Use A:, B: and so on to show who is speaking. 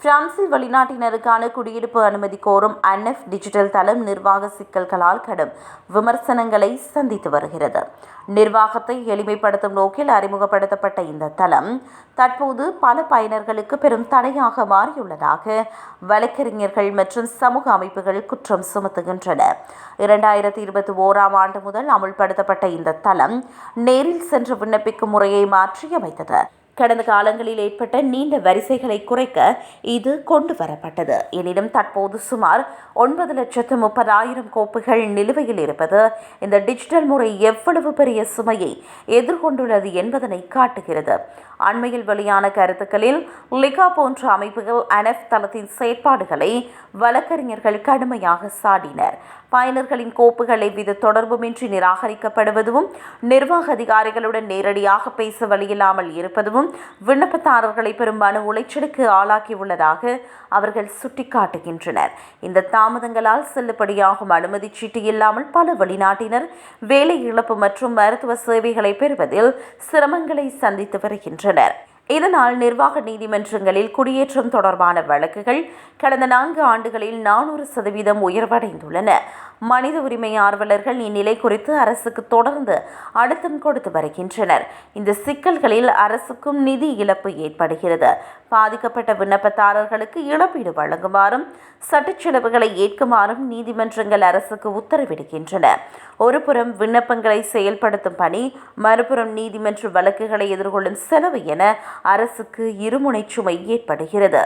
A: பிரான்சில் வெளிநாட்டினருக்கான குடியிருப்பு அனுமதி கோரும் அன்எஃப் டிஜிட்டல் தளம் நிர்வாக சிக்கல்களால் கடும் விமர்சனங்களை சந்தித்து வருகிறது. நிர்வாகத்தை எளிமைப்படுத்தும் நோக்கில் அறிமுகப்படுத்தப்பட்ட இந்த தளம் தற்போது பல பயனர்களுக்கு பெரும் தடையாக மாறியுள்ளதாக வழக்கறிஞர்கள் மற்றும் சமூக அமைப்புகள் குற்றம் சுமத்துகின்றன. 2021ஆம் ஆண்டு முதல் அமுல்படுத்தப்பட்ட இந்த தளம் நேரில் சென்று விண்ணப்பிக்கும் முறையை மாற்றியமைத்தது. கடந்த காலங்களில் ஏற்பட்ட நீண்ட வரிசைகளை குறைக்க இது கொண்டு வரப்பட்டது. எனினும் தற்போது சுமார் 9,30,000 கோப்புகள் நிலுவையில் இருப்பது இந்த டிஜிட்டல் முறை எவ்வளவு பெரிய சுமையை எதிர்கொண்டுள்ளது என்பதனை காட்டுகிறது. அண்மையில் வெளியான கருத்துக்களில் லிகா போன்ற அமைப்புகள் அன்எஃப் தளத்தின் செயற்பாடுகளை வழக்கறிஞர்கள் கடுமையாக சாடினர். பயனர்களின் கோப்புகள் எவ்வித தொடர்புமின்றி நிராகரிக்கப்படுவதும், நிர்வாக அதிகாரிகளுடன் நேரடியாக பேச வழியில்லாமல் இருப்பதும் விண்ணப்பதாரர்களை பெரும் மன உளைச்சலுக்கு ஆளாக்கியுள்ளதாக அவர்கள் சுட்டிக்காட்டுகின்றனர். இந்த தாமதங்களால் செல்லுபடியாகும் அனுமதி சீட்டு இல்லாமல் பல வெளிநாட்டினர் வேலை இழப்பு மற்றும் மருத்துவ சேவைகளை பெறுவதில் சிரமங்களை சந்தித்து வருகின்றனர். இதனால் நிர்வாக நீதிமன்றங்களில் குடியேற்றம் தொடர்பான வழக்குகள் கடந்த 4 ஆண்டுகளில் 400% உயர்வடைந்துள்ளன. மனித உரிமை ஆர்வலர்கள் இந்நிலை குறித்து அரசுக்கு தொடர்ந்து அழுத்தம் கொடுத்து வருகின்றனர். இந்த சிக்கல்களில் அரசுக்கும் நிதி இழப்பு ஏற்படுகிறது. பாதிக்கப்பட்ட விண்ணப்பதாரர்களுக்கு இழப்பீடு வழங்குமாறும் சட்டச் செலவுகளை ஏற்குமாறும் நீதிமன்றங்கள் அரசுக்கு உத்தரவிடுகின்றன. ஒருபுறம் விண்ணப்பங்களை செயல்படுத்தும் பணி, மறுபுறம் நீதிமன்ற வழக்குகளை எதிர்கொள்ளும் செலவு என அரசுக்கு இருமுனை சுமை ஏற்படுகிறது.